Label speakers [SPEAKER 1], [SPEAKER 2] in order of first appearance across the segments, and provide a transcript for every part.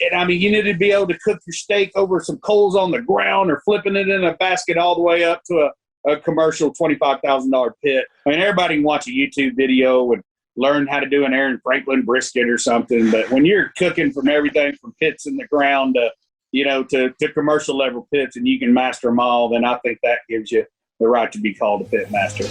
[SPEAKER 1] And I mean, you need to be able to cook your steak over some coals on the ground or flipping it in a basket all the way up to a commercial $25,000 pit. I mean, everybody can watch a YouTube video and learn how to do an Aaron Franklin brisket or something. But when you're cooking from everything from pits in the ground to commercial level pits, and you can master them all, then I think that gives you the right to be called a pit master.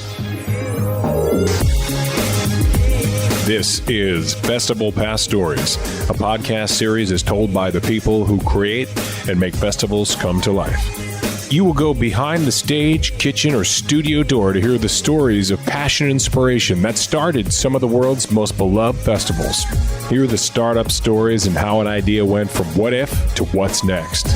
[SPEAKER 2] This is FestivalPass Stories, a podcast series is told by the people who create and make festivals come to life. You will go behind the stage, kitchen, or studio door to hear the stories of passion and inspiration that started some of the world's most beloved festivals. Hear the startup stories and how an idea went from what if to what's next.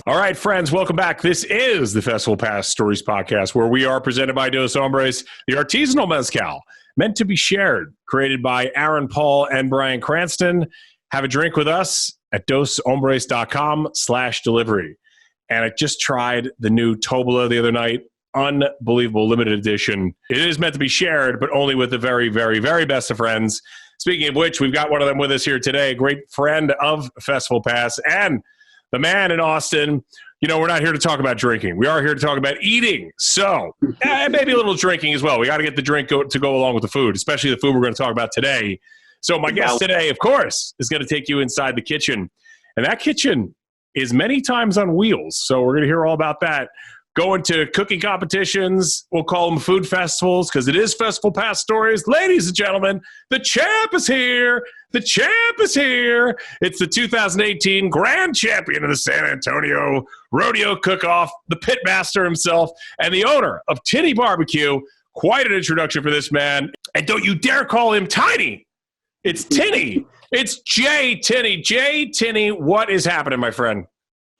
[SPEAKER 2] All right, friends, welcome back. This is the FestivalPass Stories podcast, where we are presented by Dos Hombres, the artisanal mezcal, meant to be shared, created by Aaron Paul and Brian Cranston. Have a drink with us at doshombres.com/delivery. And I just tried the new Tobola the other night. Unbelievable limited edition. It is meant to be shared, but only with the very, very, very best of friends. Speaking of which, we've got one of them with us here today, a great friend of FestivalPass and the man in Austin. You know, we're not here to talk about drinking. We are here to talk about eating. So, maybe a little drinking as well. We got to get the drink to go along with the food, especially the food we're going to talk about today. So my guest today, of course, is going to take you inside the kitchen. And that kitchen is many times on wheels. So we're going to hear all about that. Going to cooking competitions. We'll call them food festivals because it is FestivalPass Stories. Ladies and gentlemen, the champ is here. The champ is here. It's the 2018 Grand Champion of the San Antonio Rodeo Cook-Off, the Pitmaster himself, and the owner of Tinney BBQ. Quite an introduction for this man. And don't you dare call him Tiny. It's Tinney. It's Jay Tinney. Jay Tinney, what is happening, my friend?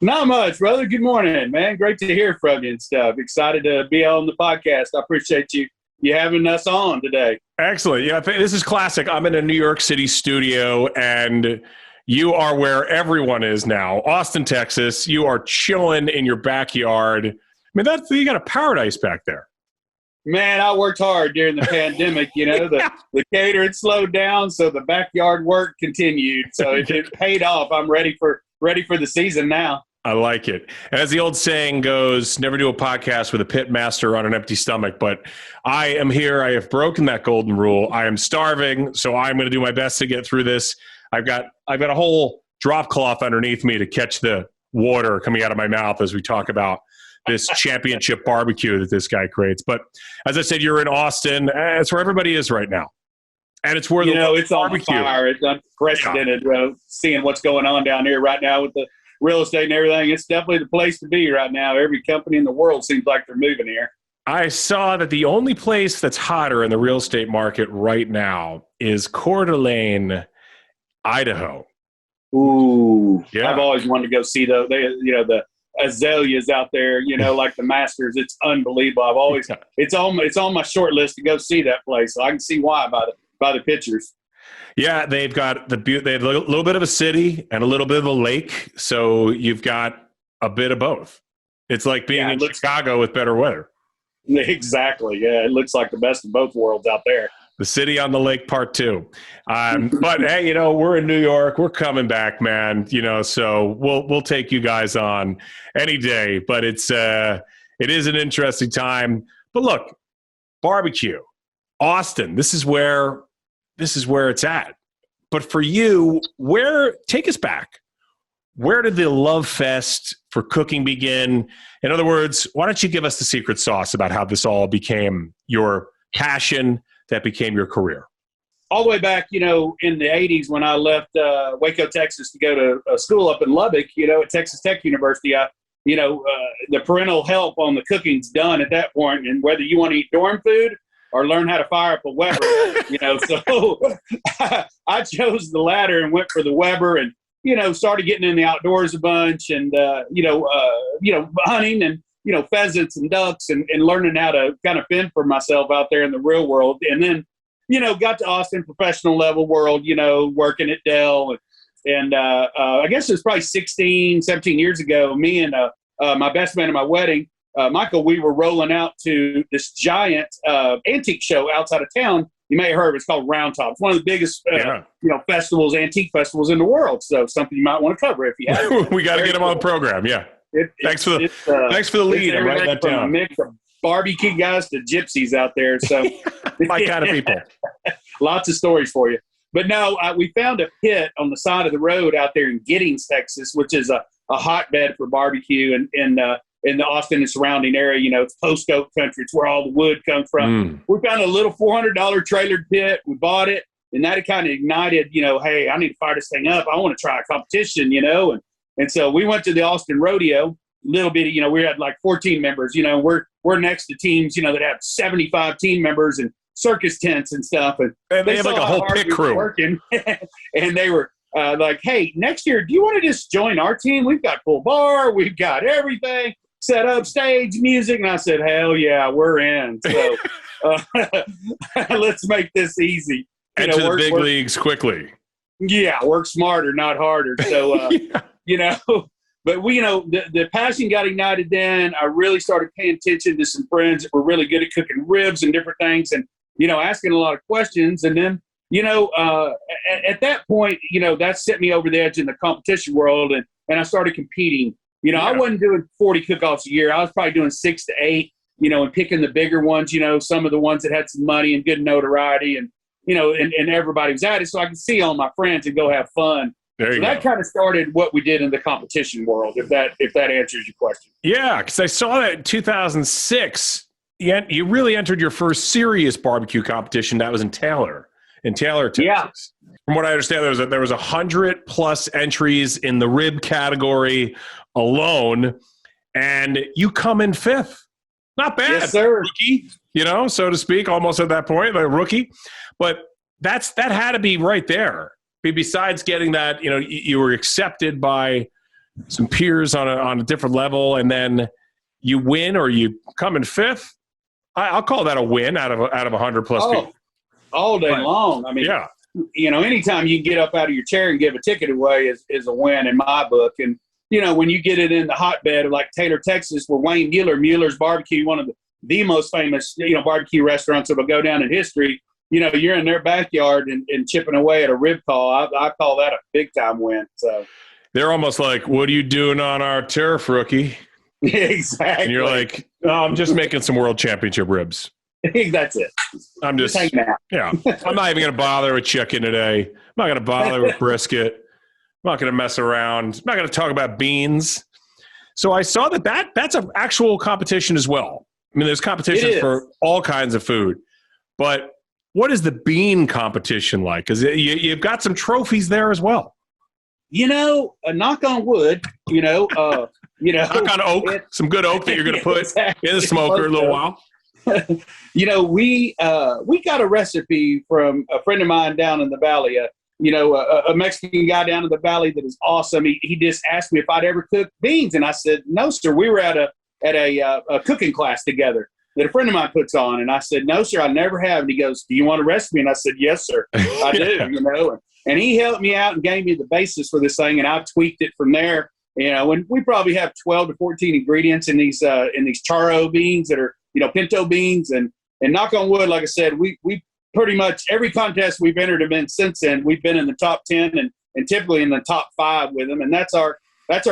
[SPEAKER 1] Not much, brother. Good morning, man. Great to hear from you and stuff. Excited to be on the podcast. I appreciate you having us on today.
[SPEAKER 2] Excellent. Yeah, this is classic. I'm in a New York City studio, and you are where everyone is now. Austin, Texas. You are chilling in your backyard. I mean, you got a paradise back there.
[SPEAKER 1] Man, I worked hard during the pandemic. You know, the catering slowed down, so the backyard work continued. So it paid off. I'm ready for the season now.
[SPEAKER 2] I like it. As the old saying goes, never do a podcast with a pit master on an empty stomach. But I am here. I have broken that golden rule. I am starving, so I'm going to do my best to get through this. I've got a whole drop cloth underneath me to catch the water coming out of my mouth as we talk about this championship barbecue that this guy creates. But as I said, you're in Austin. It's where everybody is right now. And it's where
[SPEAKER 1] it's barbecue. On fire. It's unprecedented, seeing what's going on down here right now with the real estate and everything. It's definitely the place to be right now. Every company in the world seems like they're moving here.
[SPEAKER 2] I saw that the only place that's hotter in the real estate market right now is Coeur d'Alene, Idaho.
[SPEAKER 1] Ooh, yeah. I've always wanted to go see the azaleas out there, like the Masters. It's unbelievable. It's on my short list to go see that place. So I can see why by the pictures.
[SPEAKER 2] Yeah, they've got they have a little bit of a city and a little bit of a lake, so you've got a bit of both. It's like being in Chicago with better weather.
[SPEAKER 1] Exactly. Yeah, it looks like the best of both worlds out there.
[SPEAKER 2] The city on the lake, part 2. But hey, we're in New York. We're coming back, man. So we'll take you guys on any day. But it is an interesting time. But look, barbecue, Austin. This is where it's at. But for you, take us back. Where did the love fest for cooking begin? In other words, why don't you give us the secret sauce about how this all became your passion that became your career?
[SPEAKER 1] All the way back, in the 80s when I left Waco, Texas to go to school up in Lubbock, at Texas Tech University, the parental help on the cooking's done at that point. And whether you want to eat dorm food or learn how to fire up a Weber, so I chose the latter and went for the Weber and, started getting in the outdoors a bunch and, hunting and, pheasants and ducks and learning how to kind of fend for myself out there in the real world. And then, got to Austin professional level world, working at Dell. And I guess it was probably 16, 17 years ago, me and my best man at my wedding, Michael, we were rolling out to this giant antique show outside of town you may have heard of it. It's called Round Top. It's one of the biggest, festivals, antique festivals in the world. So something you might want to cover if you have.
[SPEAKER 2] We got to get them on the program. Yeah. Thanks for the lead. I'm writing that down.
[SPEAKER 1] A mix of barbecue guys to gypsies out there. So
[SPEAKER 2] my kind of people.
[SPEAKER 1] Lots of stories for you. But no, we found a pit on the side of the road out there in Giddings, Texas, which is a hotbed for barbecue in the Austin and surrounding area. It's post oak country. It's where all the wood comes from. We found a little $400 trailered pit. We bought it, and that kind of ignited, hey, I need to fire this thing up. I want to try a competition, and so we went to the Austin Rodeo. Little bitty, we had like 14 members. We're next to teams, that have 75 team members and circus tents and stuff. And
[SPEAKER 2] they have like a whole pit crew.
[SPEAKER 1] Working, and they were like, hey, next year, do you want to just join our team? We've got full bar. We've got everything set up, stage, music. And I said, hell yeah, we're in. So let's make this easy.
[SPEAKER 2] Enter the big leagues quickly.
[SPEAKER 1] Yeah, work smarter, not harder. So, but the passion got ignited then. I really started paying attention to some friends that were really good at cooking ribs and different things and, asking a lot of questions. And then, at that point, that set me over the edge in the competition world. And I started competing. I wasn't doing 40 cook-offs a year. I was probably doing 6 to 8, and picking the bigger ones, some of the ones that had some money and good notoriety and, and everybody was at it. So I could see all my friends and go have fun. So that kind of started what we did in the competition world, if that answers your question. Yeah,
[SPEAKER 2] because I saw that in 2006, you really entered your first serious barbecue competition. That was in Taylor, Texas.
[SPEAKER 1] Yeah.
[SPEAKER 2] From what I understand, there was 100+ entries in the rib category alone, and you come in 5th. Not bad,
[SPEAKER 1] yes, sir.
[SPEAKER 2] Rookie, so to speak, almost at that point, like a rookie. But that had to be right there. Besides getting that, you were accepted by some peers on a different level, and then you win or you come in 5th. I'll call that a win out of 100+ people.
[SPEAKER 1] All day long. I mean, yeah. Anytime you can get up out of your chair and give a ticket away is a win in my book. And when you get it in the hotbed of like Taylor, Texas, where Wayne Mueller's Barbecue, one of the most famous barbecue restaurants that will go down in history. You're in their backyard and chipping away at a rib call. I call that a big time win. So
[SPEAKER 2] they're almost like, "What are you doing on our turf, rookie?"
[SPEAKER 1] Exactly.
[SPEAKER 2] And you're like, "Oh, I'm just making some world championship ribs."
[SPEAKER 1] That's it.
[SPEAKER 2] I'm just hanging out. Yeah. I'm not even going to bother with chicken today. I'm not going to bother with brisket. I'm not going to mess around. I'm not going to talk about beans. So I saw that's an actual competition as well. I mean, there's competitions for all kinds of food, but what is the bean competition like? Because you've got some trophies there as well.
[SPEAKER 1] A knock on wood, knock
[SPEAKER 2] on oak, some good oak that you're going to put in the smoker a little while.
[SPEAKER 1] We got a recipe from a friend of mine down in the valley, a Mexican guy down in the valley that is awesome. He just asked me if I'd ever cooked beans. And I said, no, sir. We were at a cooking class together that a friend of mine puts on. And I said, no, sir, I never have. And he goes, do you want a recipe? And I said, yes, sir, I do, and he helped me out and gave me the basis for this thing. And I tweaked it from there. And we probably have 12 to 14 ingredients in these charro beans that are, pinto beans and knock on wood. Like I said, we pretty much every contest we've entered have been since then. We've been in the top 10 and typically in the top 5 with them. And that's our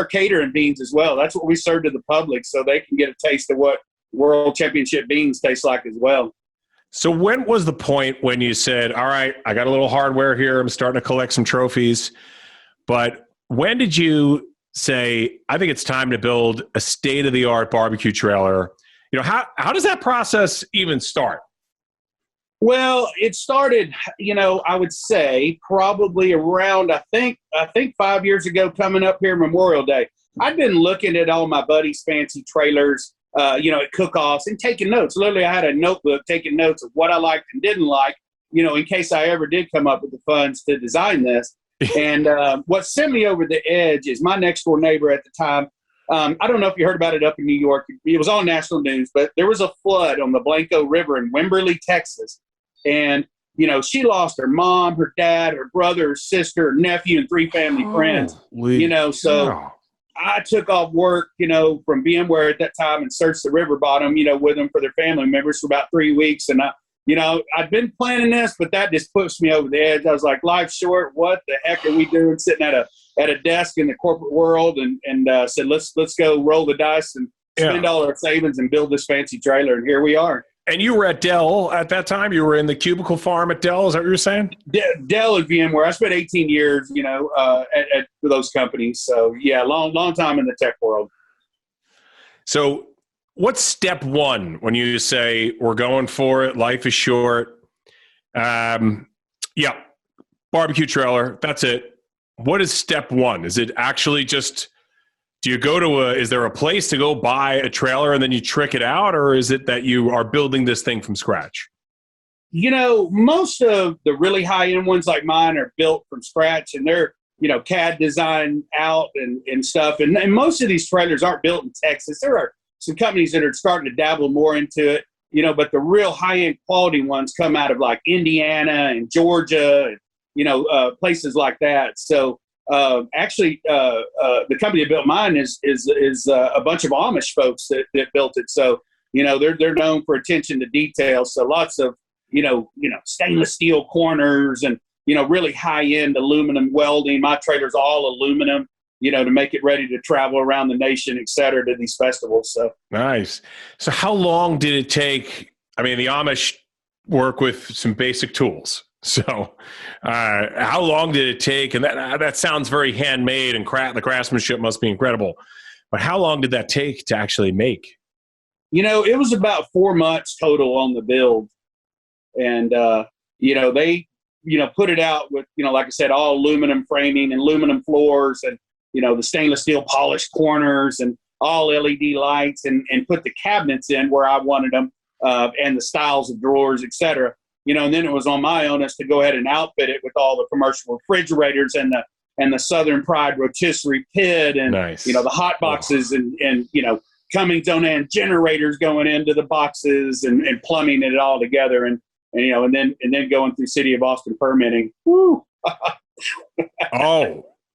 [SPEAKER 1] catering beans as well. That's what we serve to the public so they can get a taste of what World Championship beans taste like as well.
[SPEAKER 2] So when was the point when you said, all right, I got a little hardware here. I'm starting to collect some trophies. But when did you say, I think it's time to build a state-of-the-art barbecue trailer? How does that process even start?
[SPEAKER 1] Well, it started, I would say probably around, I think 5 years ago, coming up here Memorial Day. I'd been looking at all my buddies' fancy trailers, at cook-offs and taking notes. Literally, I had a notebook taking notes of what I liked and didn't like, in case I ever did come up with the funds to design this. And what sent me over the edge is my next door neighbor at the time. I don't know if you heard about it up in New York. It was on national news, but there was a flood on the Blanco River in Wimberley, Texas. And, she lost her mom, her dad, her brother, her sister, her nephew, and 3 family friends. So I took off work, from VMware at that time and searched the river bottom, with them for their family members for about 3 weeks. And I've been planning this, but that just pushed me over the edge. I was like, life's short. What the heck are we doing sitting at a desk in the corporate world? And said, let's go roll the dice and spend all our savings and build this fancy trailer. And here we are.
[SPEAKER 2] And you were at Dell at that time? You were in the cubicle farm at Dell? Is that what you were saying?
[SPEAKER 1] Dell and VMware. I spent 18 years, at those companies. So, yeah, long time in the tech world. So
[SPEAKER 2] what's step one when you say we're going for it, life is short? Barbecue trailer, that's it. What is step one? Is it actually just... Do you go is there a place to go buy a trailer and then you trick it out, or is it that you are building this thing from scratch?
[SPEAKER 1] Most of the really high-end ones like mine are built from scratch, and they're, CAD design out and stuff. And most of these trailers aren't built in Texas. There are some companies that are starting to dabble more into it, but the real high-end quality ones come out of like Indiana and Georgia, and, places like that. So, the company that built mine is a bunch of Amish folks that built it. So, they're known for attention to detail. So lots of, stainless steel corners and, really high end aluminum welding. My trailer's all aluminum, to make it ready to travel around the nation, et cetera, to these festivals. So
[SPEAKER 2] nice. So how long did it take? I mean, the Amish work with some basic tools. So how long did it take? And that sounds very handmade, and the craftsmanship must be incredible. But how long did that take to actually make?
[SPEAKER 1] It was about 4 months total on the build. And, they, put it out with, like I said, all aluminum framing and aluminum floors and, the stainless steel polished corners and all LED lights and put the cabinets in where I wanted them and the styles of drawers, et cetera. And then it was on my onus to go ahead and outfit it with all the commercial refrigerators and the Southern Pride rotisserie pit and,
[SPEAKER 2] nice.
[SPEAKER 1] The hot boxes and Cummins Onan generators going into the boxes and plumbing it all together. And then going through City of Austin permitting. Woo.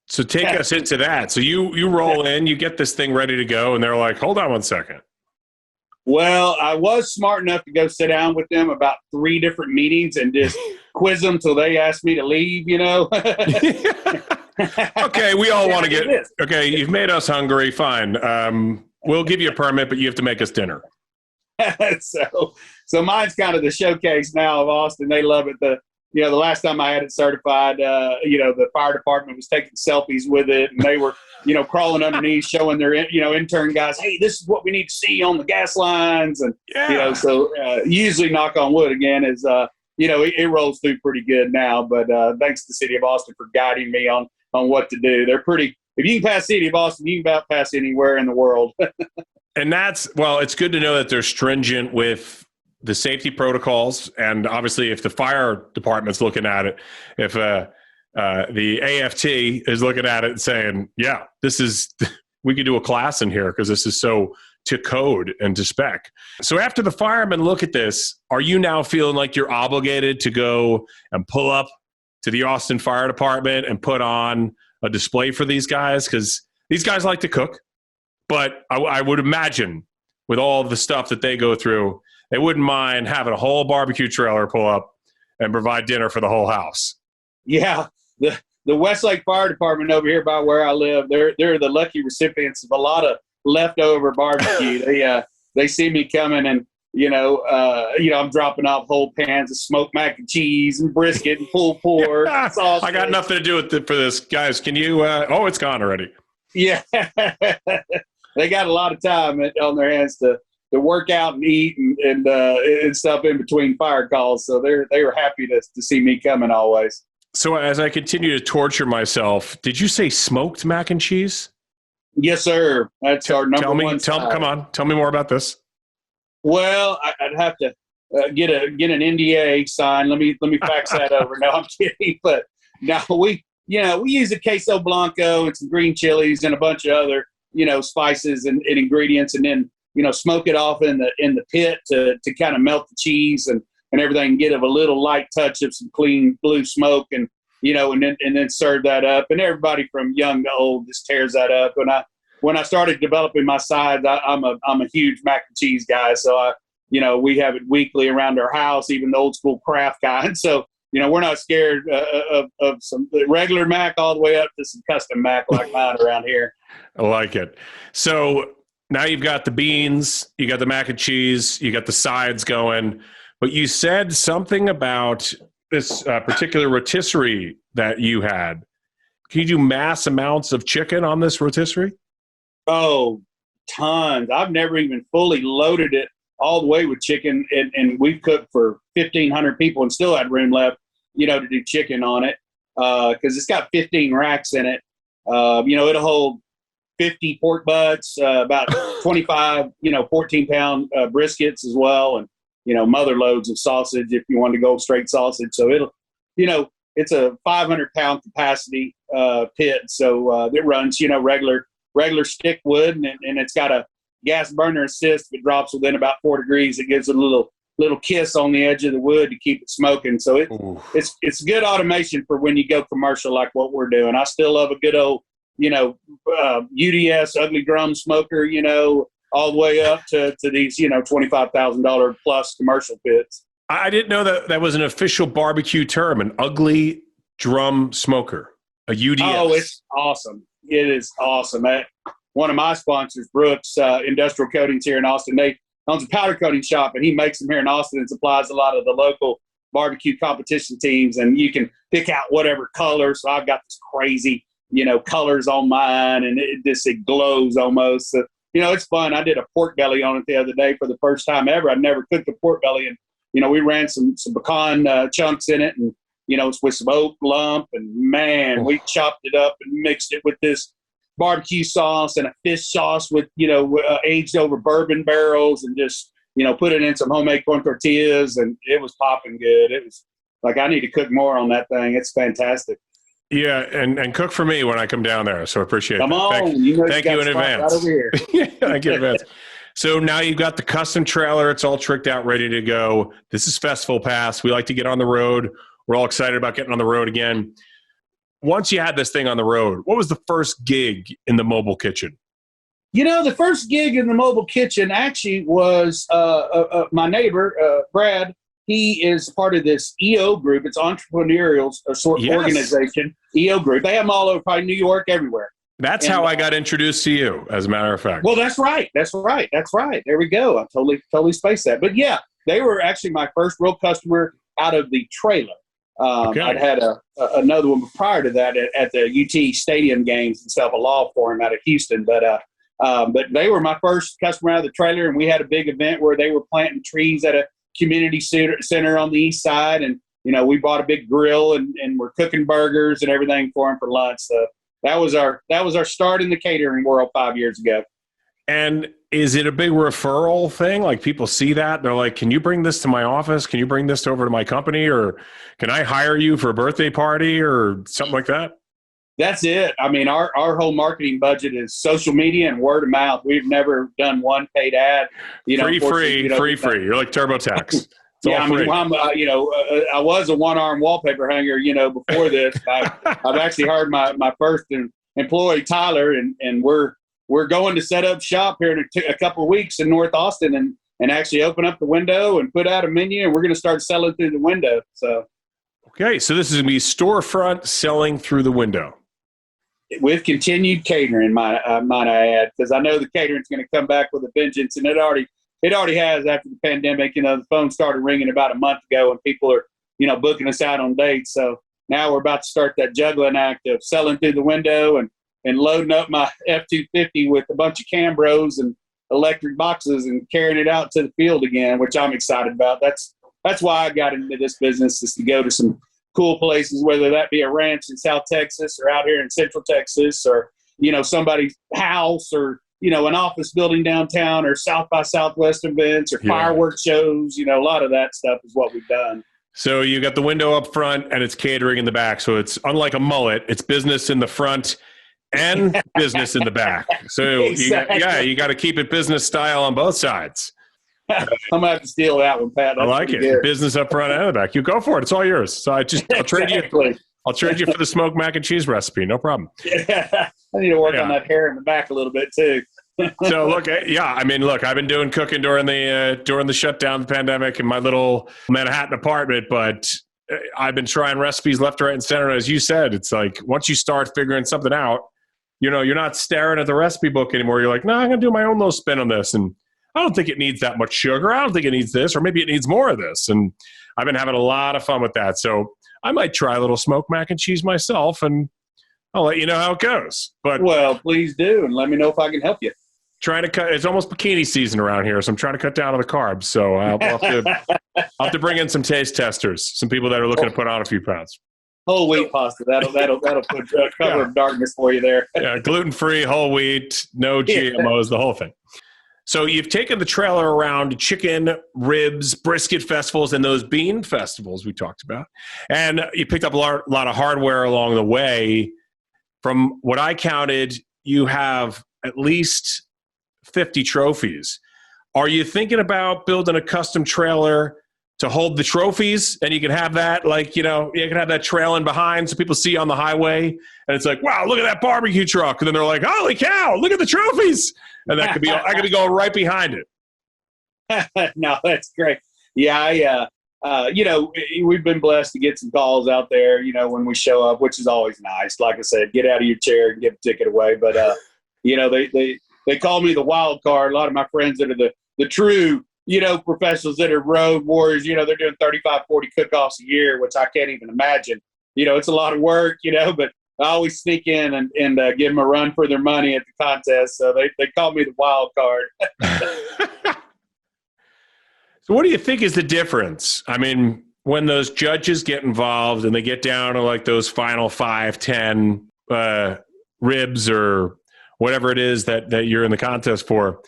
[SPEAKER 2] So take us into that. So you roll in, you get this thing ready to go, and they're like, hold on one second.
[SPEAKER 1] Well, I was smart enough to go sit down with them about 3 different meetings and just quiz them till they asked me to leave,
[SPEAKER 2] Okay, we all want to get – okay, you've made us hungry. Fine. We'll give you a permit, but you have to make us dinner.
[SPEAKER 1] So mine's kind of the showcase now of Austin. They love it. The last time I had it certified, the fire department was taking selfies with it, and they were – crawling underneath, showing their, intern guys, hey, this is what we need to see on the gas lines. And, usually knock on wood again is, it rolls through pretty good now. But thanks to the City of Austin for guiding me on what to do. They're pretty, if you can pass City of Austin, you can about pass anywhere in the world.
[SPEAKER 2] And it's good to know that they're stringent with the safety protocols. And obviously, if the fire department's looking at it, if the AFT is looking at it and saying, yeah, we could do a class in here because this is so to code and to spec. So after the firemen look at this, are you now feeling like you're obligated to go and pull up to the Austin Fire Department and put on a display for these guys? Because these guys like to cook, but I would imagine with all the stuff that they go through, they wouldn't mind having a whole barbecue trailer pull up and provide dinner for the whole house.
[SPEAKER 1] Yeah. The Westlake Fire Department over here by where I live, they're the lucky recipients of a lot of leftover barbecue. They see me coming and, I'm dropping off whole pans of smoked mac and cheese and brisket and pulled pork. Sausage.
[SPEAKER 2] I got nothing to do with for this. Guys, can you it's gone already.
[SPEAKER 1] Yeah. They got a lot of time on their hands to work out and eat and stuff in between fire calls. So they were happy to see me coming always.
[SPEAKER 2] So as I continue to torture myself, did you say smoked mac and cheese?
[SPEAKER 1] Yes, sir. That's our number one.
[SPEAKER 2] Come on. Tell me more about this.
[SPEAKER 1] Well, I'd have to get an NDA signed. Let me fax that over. No, I'm kidding. But no, we use a queso blanco and some green chilies and a bunch of other, spices and ingredients, and then, smoke it off in the pit to kind of melt the cheese and everything, get a little light touch of some clean blue smoke, and and then serve that up. And everybody from young to old just tears that up. When I started developing my sides, I'm a huge mac and cheese guy, so we have it weekly around our house, even the old school craft kind. So, we're not scared of some regular mac all the way up to some custom mac like mine around here.
[SPEAKER 2] I like it. So now you've got the beans, you got the mac and cheese, you got the sides going, but you said something about this particular rotisserie that you had. Can you do mass amounts of chicken on this rotisserie?
[SPEAKER 1] Oh, tons. I've never even fully loaded it all the way with chicken, and we've cooked for 1,500 people and still had room left, to do chicken on it, because it's got 15 racks in it. It'll hold 50 pork butts, about 25, 14-pound briskets as well, and mother loads of sausage if you want to go straight sausage. So it'll, it's a 500-pound capacity pit, so it runs, regular stick wood, and it's got a gas burner assist. If it drops within about 4 degrees, it gives it a little kiss on the edge of the wood to keep it smoking. So it's good automation for when you go commercial like what we're doing. I still love a good old, UDS ugly drum smoker, all the way up to these, $25,000 plus commercial pits.
[SPEAKER 2] I didn't know that was an official barbecue term, an ugly drum smoker, a UDS.
[SPEAKER 1] Oh, it's awesome. It is awesome. One of my sponsors, Brooks Industrial Coatings here in Austin, they owns a powder coating shop, and he makes them here in Austin and supplies a lot of the local barbecue competition teams, and you can pick out whatever color. So I've got this crazy, colors on mine, and it glows almost. So, it's fun. I did a pork belly on it the other day for the first time ever. I'd never cooked a pork belly, and we ran some pecan chunks in it, and with some oak lump, and man, we chopped it up and mixed it with this barbecue sauce and a fish sauce with aged over bourbon barrels, and just put it in some homemade corn tortillas, and it was popping good. It was like, I need to cook more on that thing. It's fantastic.
[SPEAKER 2] Yeah, and cook for me when I come down there. So I appreciate it.
[SPEAKER 1] Come on.
[SPEAKER 2] Thank you in advance.
[SPEAKER 1] Right over here.
[SPEAKER 2] Yeah, thank you in advance. So now you've got the custom trailer. It's all tricked out, ready to go. This is festivalPass. We like to get on the road. We're all excited about getting on the road again. Once you had this thing on the road, what was the first gig in the mobile kitchen?
[SPEAKER 1] The first gig in the mobile kitchen actually was my neighbor, Brad. He is part of this EO group. It's entrepreneurial organization, EO group. They have them all over, probably New York, everywhere.
[SPEAKER 2] That's how I got introduced to you, as a matter of fact.
[SPEAKER 1] Well, that's right. There we go. I totally spaced that. But yeah, they were actually my first real customer out of the trailer. I'd had another one prior to that at the UT Stadium games and stuff, a law firm out of Houston. But they were my first customer out of the trailer, and we had a big event where they were planting trees at a community center on the east side, and we bought a big grill and we're cooking burgers and everything for them for lunch. So that was our start in the catering world 5 years ago.
[SPEAKER 2] And is it a big referral thing? Like, people see that, they're like, can you bring this to my office? Can you bring this over to my company? Or can I hire you for a birthday party or something like that?
[SPEAKER 1] That's it. I mean, our whole marketing budget is social media and word of mouth. We've never done one paid ad.
[SPEAKER 2] Free. You're like TurboTax.
[SPEAKER 1] Yeah, I mean, I was a one-arm wallpaper hanger, before this. I've actually hired my first employee, Tyler, and we're going to set up shop here in a couple of weeks in North Austin and actually open up the window and put out a menu, and we're going to start selling through the window. So,
[SPEAKER 2] okay, so this is going to be storefront selling through the window
[SPEAKER 1] with continued catering, might I add, because I know the catering's going to come back with a vengeance, and it already has after the pandemic. The phone started ringing about a month ago, and people are booking us out on dates. So now we're about to start that juggling act of selling through the window and loading up my F-250 with a bunch of Cambros and electric boxes and carrying it out to the field again, which I'm excited about. That's why I got into this business, is to go to some cool places, whether that be a ranch in South Texas or out here in Central Texas, or, somebody's house, or, an office building downtown, or South by Southwest events, or fireworks shows. A lot of that stuff is what we've done.
[SPEAKER 2] So you got the window up front and it's catering in the back. So it's unlike a mullet. It's business in the front and business in the back. So
[SPEAKER 1] exactly.
[SPEAKER 2] you got to keep it business style on both sides.
[SPEAKER 1] I'm going to have to steal that one, Pat. That's
[SPEAKER 2] I like it.
[SPEAKER 1] Good.
[SPEAKER 2] Business up front and the back. You go for it. It's all yours. So I'll trade you. I'll trade you for the smoked mac and cheese recipe. No problem.
[SPEAKER 1] Yeah. I need to work on that hair in the back a little bit too.
[SPEAKER 2] So look, I've been doing cooking during the shutdown, the pandemic, in my little Manhattan apartment, but I've been trying recipes left, right, and center. As you said, it's like once you start figuring something out, you're not staring at the recipe book anymore. You're like, no, I'm going to do my own little spin on this. And I don't think it needs that much sugar. I don't think it needs this, or maybe it needs more of this. And I've been having a lot of fun with that. So I might try a little smoked mac and cheese myself, and I'll let you know how it goes. But
[SPEAKER 1] well, please do, and let me know if I can help you.
[SPEAKER 2] Trying to cut. It's almost bikini season around here, so I'm trying to cut down on the carbs. So I'll have to bring in some taste testers, some people that are looking to put on a few pounds.
[SPEAKER 1] Whole wheat pasta. That'll put cover of darkness for you there.
[SPEAKER 2] Yeah, gluten-free, whole wheat, no GMOs, the whole thing. So you've taken the trailer around chicken, ribs, brisket festivals, and those bean festivals we talked about. And you picked up a lot of hardware along the way. From what I counted, you have at least 50 trophies. Are you thinking about building a custom trailer to hold the trophies, and you can have that, you can have that trailing behind so people see on the highway, and it's like, wow, look at that barbecue truck, and then they're like, holy cow, look at the trophies, and I could be going right behind it.
[SPEAKER 1] No, that's great. Yeah, we've been blessed to get some calls out there, when we show up, which is always nice. Like I said, get out of your chair and give a ticket away. But, they call me the wild card. A lot of my friends that are the true, professionals that are road warriors, they're doing 35, 40 cook-offs a year, which I can't even imagine. It's a lot of work, but I always sneak in and give them a run for their money at the contest. So they call me the wild card.
[SPEAKER 2] So what do you think is the difference? I mean, when those judges get involved and they get down to those final 5, 10 ribs or whatever it is that you're in the contest for,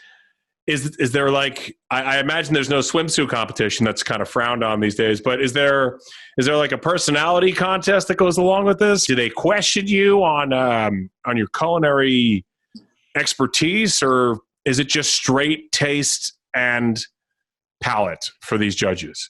[SPEAKER 2] is there I imagine there's no swimsuit competition that's kind of frowned on these days, but is there a personality contest that goes along with this? Do they question you on your culinary expertise, or is it just straight taste and palate for these judges?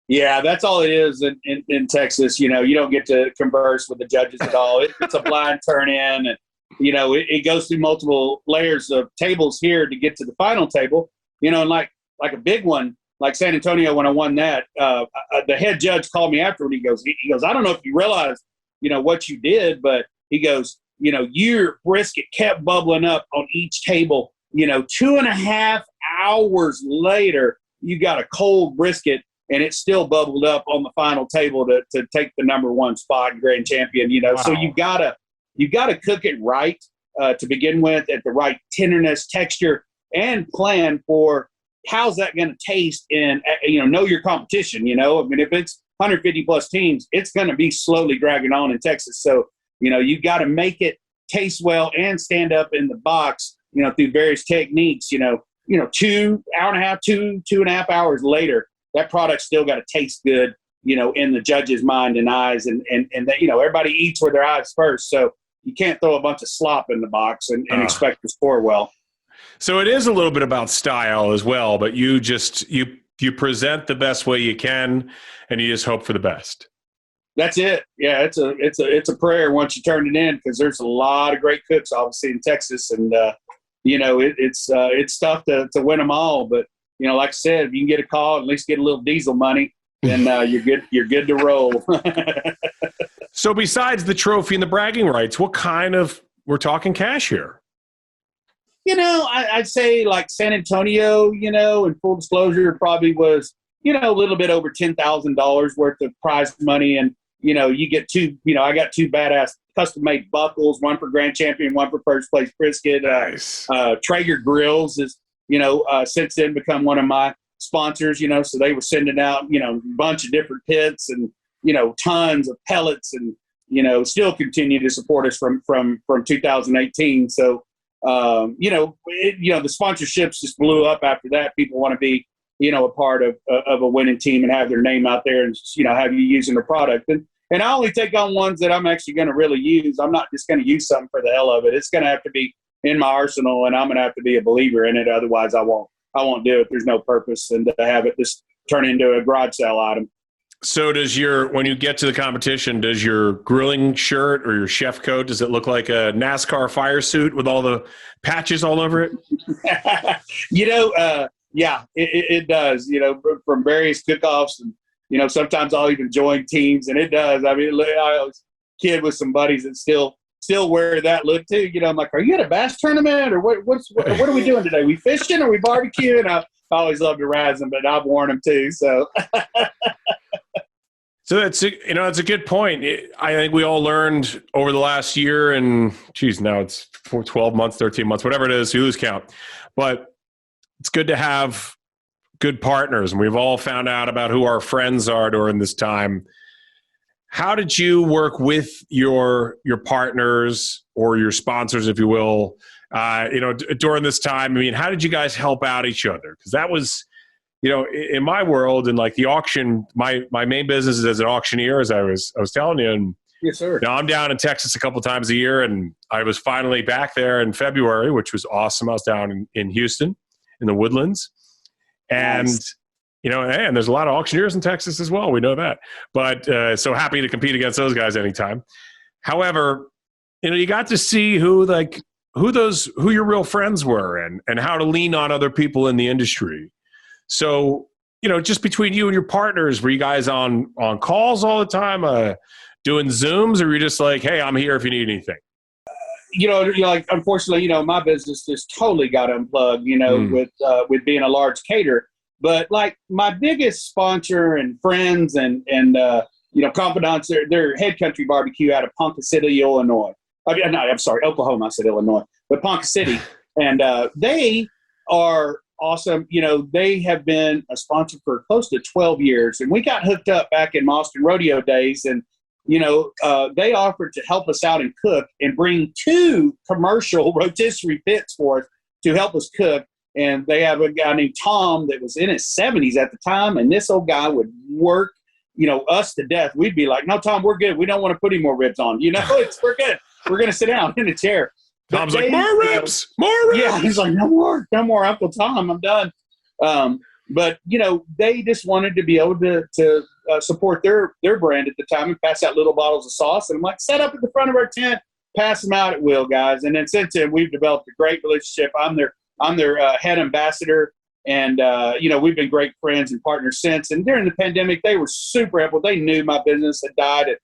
[SPEAKER 1] Yeah, that's all it is in Texas. You don't get to converse with the judges at all. It's a blind turn in, and it goes through multiple layers of tables here to get to the final table. And like a big one, like San Antonio, when I won that, the head judge called me afterward. He goes, I don't know if you realize, what you did, but he goes, your brisket kept bubbling up on each table. 2.5 hours later, you got a cold brisket, and it still bubbled up on the final table to take the number one spot, Grand Champion. Wow. So you gotta cook it right to begin with, at the right tenderness, texture, and plan for how's that going to taste. And know your competition. I mean, if it's 150 plus teams, it's going to be slowly dragging on in Texas. So you got to make it taste well and stand up in the box. Through various techniques. 2.5 hours later, that product's still got to taste good. In the judge's mind and eyes, and that everybody eats with their eyes first. So you can't throw a bunch of slop in the box and expect to score well.
[SPEAKER 2] So it is a little bit about style as well, but you present the best way you can, and you just hope for the best.
[SPEAKER 1] That's it. Yeah, it's a prayer once you turn it in, because there's a lot of great cooks obviously in Texas, and it's tough to win them all. But like I said, if you can get a call, at least get a little diesel money, then you're good to roll.
[SPEAKER 2] So besides the trophy and the bragging rights, what kind of, we're talking cash here?
[SPEAKER 1] I'd say like San Antonio, in full disclosure, probably was, a little bit over $10,000 worth of prize money. And, you get two, I got 2 badass custom-made buckles, one for Grand Champion, one for first place brisket.
[SPEAKER 2] Nice.
[SPEAKER 1] Traeger Grills is, since then become one of my sponsors, so they were sending out, a bunch of different pits and, tons of pellets, and, still continue to support us from 2018. So, the sponsorships just blew up after that. People want to be, a part of a winning team and have their name out there and, have you using the product. And I only take on ones that I'm actually going to really use. I'm not just going to use something for the hell of it. It's going to have to be in my arsenal, and I'm going to have to be a believer in it. Otherwise I won't do it. There's no purpose, and to have it just turn into a garage sale item.
[SPEAKER 2] So when you get to the competition, does your grilling shirt or your chef coat, does it look like a NASCAR fire suit with all the patches all over it?
[SPEAKER 1] Yeah, it does, from various cook-offs. And, sometimes I'll even join teams, and it does. I mean, I was a kid with some buddies that still wear that look too. I'm like, are you at a bass tournament or what are we doing today? We fishing or we barbecuing? I always love to razz them, but I've worn them too. So.
[SPEAKER 2] So that's a good point. I think we all learned over the last year, and now it's 12 months, 13 months, whatever it is, you lose count. But it's good to have good partners, and we've all found out about who our friends are during this time. How did you work with your partners or your sponsors, if you will, during this time? I mean, how did you guys help out each other? Because that was, in my world and like the auction, my main business is as an auctioneer, as I was telling you. And
[SPEAKER 1] yes, sir.
[SPEAKER 2] Now I'm down in Texas a couple times a year, and I was finally back there in February, which was awesome. I was down in Houston in the Woodlands, and
[SPEAKER 1] nice.
[SPEAKER 2] And there's a lot of auctioneers in Texas as well. We know that, but so happy to compete against those guys anytime. However, you got to see who your real friends were, and how to lean on other people in the industry. So, just between you and your partners, were you guys on calls all the time, doing Zooms, or were you just like, hey, I'm here if you need anything?
[SPEAKER 1] Unfortunately, my business just totally got unplugged, with being a large caterer. But like my biggest sponsor and friends and confidants, they're Head Country BBQ out of Ponca City, Illinois. Oklahoma. I said Illinois, but Ponca City. And they are awesome. They have been a sponsor for close to 12 years. And we got hooked up back in Austin rodeo days. And, they offered to help us out and cook and bring 2 commercial rotisserie pits for us to help us cook. And they have a guy named Tom that was in his 70s at the time. And this old guy would work, us to death. We'd be like, no, Tom, we're good. We don't want to put any more ribs on. We're good. We're going to sit down in a chair.
[SPEAKER 2] Tom's like, more ribs.
[SPEAKER 1] Yeah, he's like, no more, Uncle Tom, I'm done. But they just wanted to be able to support their brand at the time and pass out little bottles of sauce. And I'm like, set up at the front of our tent, pass them out at will, guys. And then since then, we've developed a great relationship. I'm their head ambassador, and we've been great friends and partners since. And during the pandemic, they were super helpful. They knew my business had died, and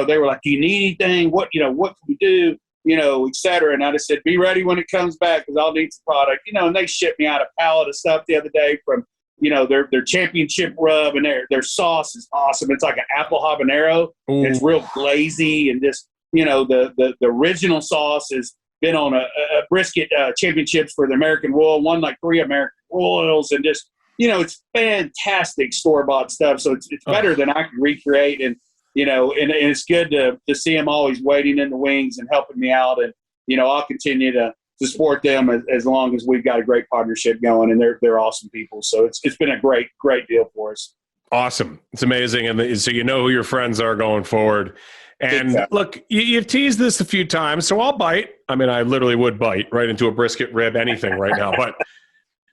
[SPEAKER 1] they were like, "Do you need anything? What can we do?" Et cetera. And I just said, be ready when it comes back because I'll need some product. And they shipped me out a pallet of stuff the other day from, their championship rub, and their sauce is awesome. It's like an apple habanero.
[SPEAKER 2] Ooh.
[SPEAKER 1] It's real glazy, and just, the original sauce has been on a brisket championships for the American Royal, won like 3 American Royals, and just, it's fantastic store-bought stuff. So it's better than I can recreate. And, and it's good to see them always waiting in the wings and helping me out. And, I'll continue to support them as long as we've got a great partnership going, and they're awesome people. So it's been a great deal for us.
[SPEAKER 2] Awesome. It's amazing. And so who your friends are going forward. And look, you've teased this a few times, so I'll bite. I mean, I literally would bite right into a brisket rib, anything right now. But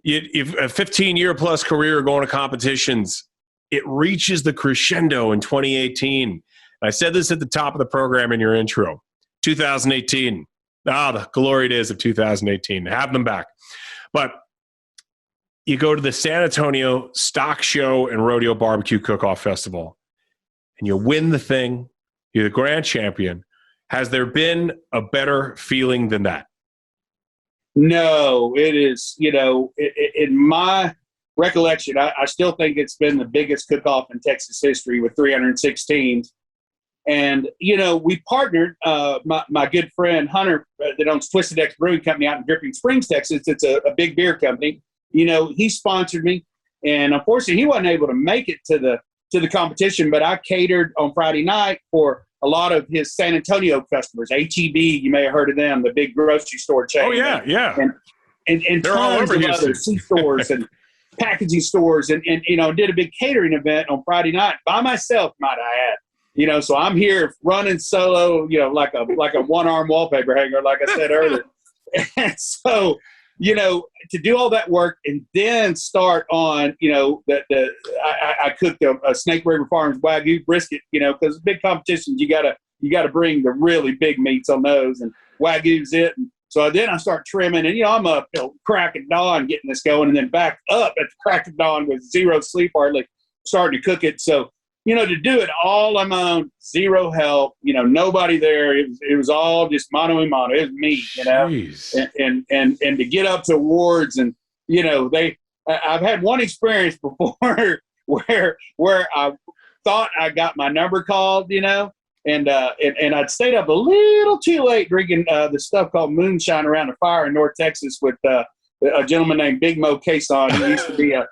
[SPEAKER 2] you've a 15-year-plus career going to competitions. It reaches the crescendo in 2018. I said this at the top of the program in your intro. 2018. The glory days of 2018. Have them back. But you go to the San Antonio Stock Show and Rodeo Barbecue Cook-Off Festival, and you win the thing. You're the grand champion. Has there been a better feeling than that?
[SPEAKER 1] No, it is, in my recollection, I still think it's been the biggest cook-off in Texas history with 316. And, we partnered, my good friend Hunter that owns Twisted X Brewing Company out in Dripping Springs, Texas. It's a big beer company. He sponsored me, and unfortunately he wasn't able to make it to the competition, but I catered on Friday night for a lot of his San Antonio customers. HEB, you may have heard of them, the big grocery store chain.
[SPEAKER 2] Oh, yeah, yeah.
[SPEAKER 1] And
[SPEAKER 2] they're all
[SPEAKER 1] tons
[SPEAKER 2] over
[SPEAKER 1] of other C-stores and packaging stores, and did a big catering event on Friday night by myself, might I add. So I'm here running solo, like a one-arm wallpaper hanger, like I said earlier. And so, to do all that work and then start on, I cooked a Snake River Farms Wagyu brisket, because big competitions, you gotta bring the really big meats on those, and Wagyu's it. And so then I start trimming, and I'm up till crack of dawn getting this going, and then back up at the crack of dawn with zero sleep hardly, starting to cook it. So to do it all on my own, zero help, nobody there. It was all just mano a mano. It was me, and to get up to awards, and I've had one experience before where I thought I got my number called, and I'd stayed up a little too late drinking the stuff called moonshine around the fire in North Texas with a gentleman named Big Mo Cason. He used to be a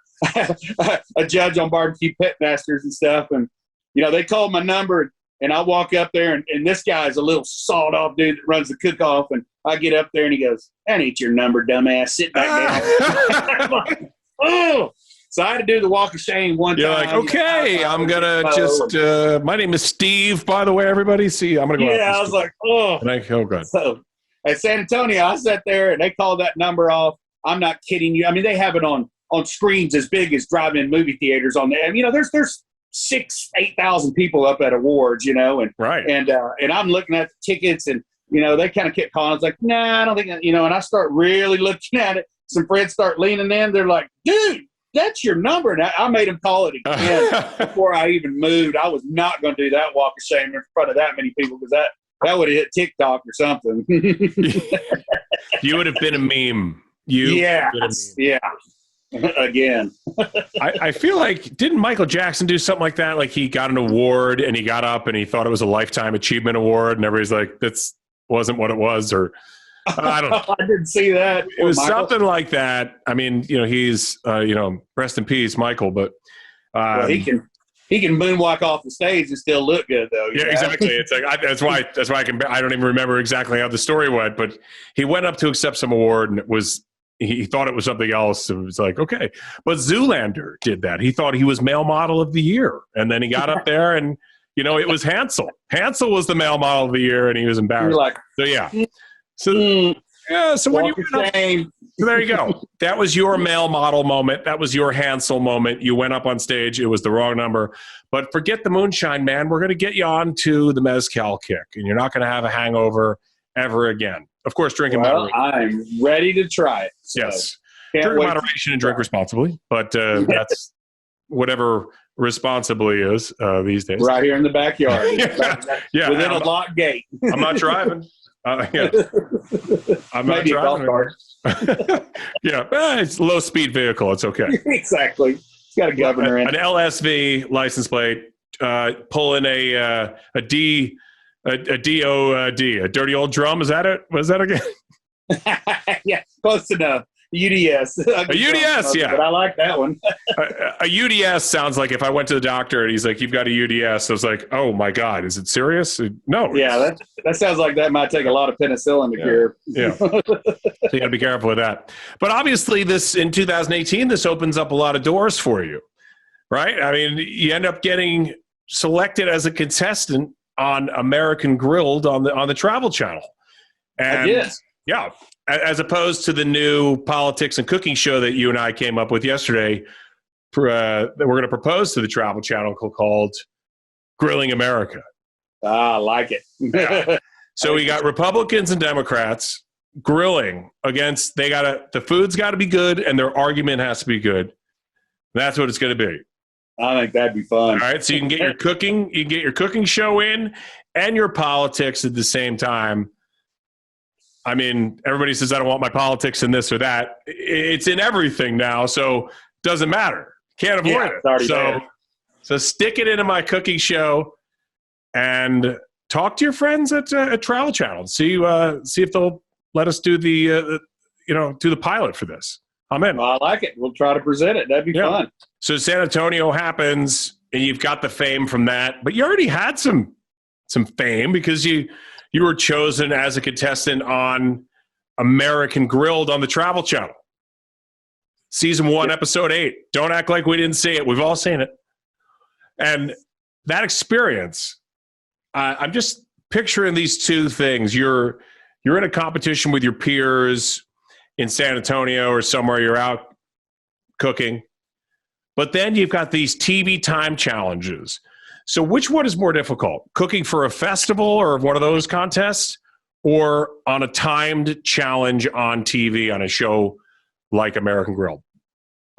[SPEAKER 1] judge on BBQ Pitmasters and stuff. And, they called my number, and I walk up there, and this guy's a little sawed-off dude that runs the cook-off. And I get up there, and he goes, "That ain't your number, dumbass. Sit back down." I'm like, oh. So I had to do the walk of shame one time.
[SPEAKER 2] You're like, okay, I'm going to just, my name is Steve, by the way, everybody. See, I'm going to go out.
[SPEAKER 1] Yeah, I was like, oh.
[SPEAKER 2] Oh, God.
[SPEAKER 1] So at San Antonio, I sat there, and they called that number off. I'm not kidding you. I mean, they have it on screens as big as drive-in movie theaters on there. And, there's 8,000 people up at awards, and
[SPEAKER 2] right.
[SPEAKER 1] And I'm looking at the tickets, and, they kind of kept calling. I was like, nah, I don't think, and I start really looking at it. Some friends start leaning in. They're like, dude, that's your number. And I made them call it again before I even moved. I was not going to do that walk of shame in front of that many people, because that would have hit TikTok or something.
[SPEAKER 2] You would have been a meme.
[SPEAKER 1] Yeah. Again.
[SPEAKER 2] I feel like, didn't Michael Jackson do something like that? Like he got an award and he got up and he thought it was a Lifetime Achievement Award, and everybody's like, that's wasn't what it was, or I don't know.
[SPEAKER 1] I didn't see that.
[SPEAKER 2] It was something like that. I mean, he's, rest in peace, Michael, but
[SPEAKER 1] well, he can moonwalk off the stage and still look good, though.
[SPEAKER 2] Yeah, exactly. It's like, that's why I don't even remember exactly how the story went, but he went up to accept some award, and he thought it was something else. It was like, okay. But Zoolander did that. He thought he was male model of the year. And then he got up there, and, it was Hansel. Hansel was the male model of the year, and he was embarrassed. So, yeah. So when you went up, so there you go. That was your male model moment. That was your Hansel moment. You went up on stage. It was the wrong number. But forget the moonshine, man. We're going to get you on to the mezcal kick, and you're not going to have a hangover ever again. Of course, drinking moderation.
[SPEAKER 1] I'm ready to try it. So
[SPEAKER 2] yes. Drink moderation and drink responsibly. But that's whatever responsibly is these days.
[SPEAKER 1] Right here in the backyard.
[SPEAKER 2] Yeah.
[SPEAKER 1] Within a locked gate.
[SPEAKER 2] I'm not driving. I'm not driving. It's a low-speed vehicle. It's okay.
[SPEAKER 1] Exactly. It's got a governor in it.
[SPEAKER 2] An LSV license plate, pulling a DOD, a dirty old drum. Is that it? What is that again?
[SPEAKER 1] Yeah, close enough. UDS.
[SPEAKER 2] A UDS, yeah.
[SPEAKER 1] But I like that one.
[SPEAKER 2] A UDS sounds like if I went to the doctor and he's like, "You've got a UDS." I was like, "Oh my God, is it serious?" No.
[SPEAKER 1] Yeah, that sounds like that might take a lot of penicillin to cure.
[SPEAKER 2] Yeah. So you got to be careful with that. But obviously, in 2018, this opens up a lot of doors for you, right? I mean, you end up getting selected as a contestant on American Grilled on the Travel Channel. And
[SPEAKER 1] I did.
[SPEAKER 2] Yeah. As opposed to the new politics and cooking show that you and I came up with yesterday, that we're going to propose to the Travel Channel called Grilling America.
[SPEAKER 1] I like it.
[SPEAKER 2] Yeah. So we got Republicans and Democrats grilling against, the food's got to be good and their argument has to be good. That's what it's going to be.
[SPEAKER 1] I think that'd be fun.
[SPEAKER 2] All right. So you can get your cooking show in and your politics at the same time. I mean, everybody says, I don't want my politics in this or that. It's in everything now, so it doesn't matter. Can't avoid it.
[SPEAKER 1] It's already there.
[SPEAKER 2] So stick it into my cooking show and talk to your friends at Travel Channel. See if they'll let us do the pilot for this. I'm in.
[SPEAKER 1] Well, I like it. We'll try to present it. That'd be fun.
[SPEAKER 2] So San Antonio happens, and you've got the fame from that, but you already had some fame because you were chosen as a contestant on American Grilled on the Travel Channel. Season 1, Episode 8. Don't act like we didn't see it. We've all seen it. And that experience, I'm just picturing these two things. You're in a competition with your peers, in San Antonio or somewhere you're out cooking. But then you've got these TV time challenges. So which one is more difficult? Cooking for a festival or one of those contests, or on a timed challenge on TV on a show like American Grill?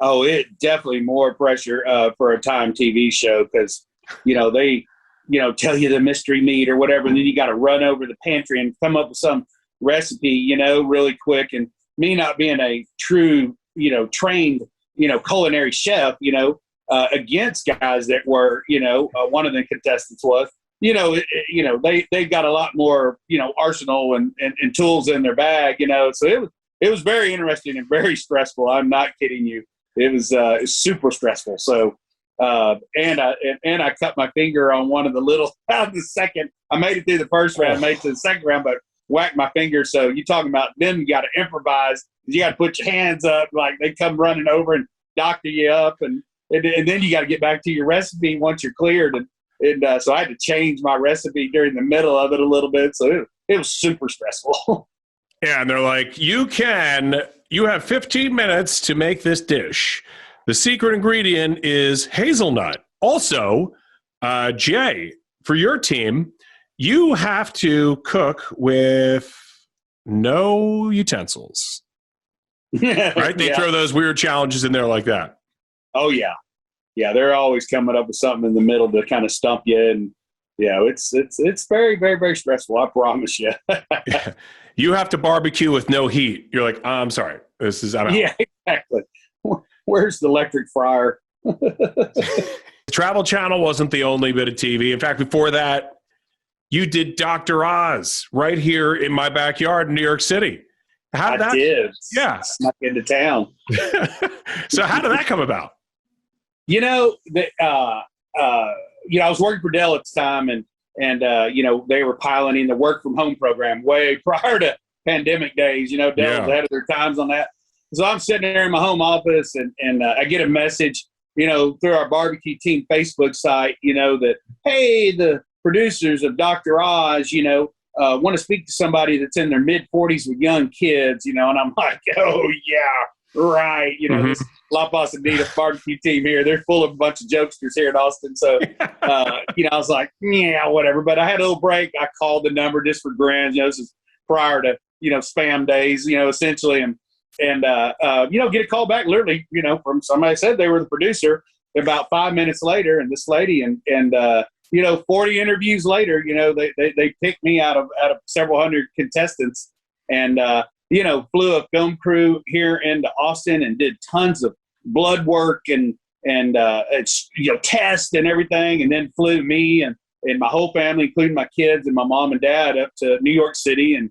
[SPEAKER 1] Oh, it definitely more pressure for a time TV show because, they, tell you the mystery meat or whatever, and then you got to run over the pantry and come up with some recipe, really quick. And me not being a true, trained, culinary chef, against guys that were, one of the contestants was, they got a lot more, arsenal and tools in their bag, so it was very interesting and very stressful. I'm not kidding you. It was super stressful. So, and I cut my finger on one of the little, the second, I made it through the first round, made it to the second round, but whacked my finger. So you talking about then you got to improvise. You got to put your hands up, like they come running over and doctor you up. And then you got to get back to your recipe once you're cleared. And so I had to change my recipe during the middle of it a little bit. So it was super stressful.
[SPEAKER 2] Yeah, and they're like, you have 15 minutes to make this dish. The secret ingredient is hazelnut. Also, Jay, for your team, you have to cook with no utensils. Right? They throw those weird challenges in there like that.
[SPEAKER 1] Oh, yeah. Yeah, they're always coming up with something in the middle to kind of stump you. And, it's very, very, very stressful. I promise you.
[SPEAKER 2] Yeah. You have to barbecue with no heat. You're like, I'm sorry. I'm out.
[SPEAKER 1] Yeah, exactly. Where's the electric fryer?
[SPEAKER 2] Travel Channel wasn't the only bit of TV. In fact, before that, you did Dr. Oz right here in my backyard in New York City.
[SPEAKER 1] I did.
[SPEAKER 2] Yeah.
[SPEAKER 1] Snuck into town.
[SPEAKER 2] So how did that come about?
[SPEAKER 1] I was working for Dell at the time, and they were piloting the work from home program way prior to pandemic days. Dell was ahead of their times on that. So I'm sitting there in my home office, and I get a message, through our barbecue team Facebook site, that, hey, the producers of Dr. Oz, want to speak to somebody that's in their mid-40s with young kids, and I'm like, oh, yeah, right. This La Pasadena barbecue team here, they're full of a bunch of jokesters here in Austin. So, I was like, yeah, whatever. But I had a little break. I called the number just for grins. This is prior to, spam days, essentially. And get a call back literally, from somebody said they were the producer. About 5 minutes later, and this lady and 40 interviews later, they picked me out of several hundred contestants, and flew a film crew here into Austin and did tons of blood work and tests and everything, and then flew me and my whole family, including my kids and my mom and dad, up to New York City and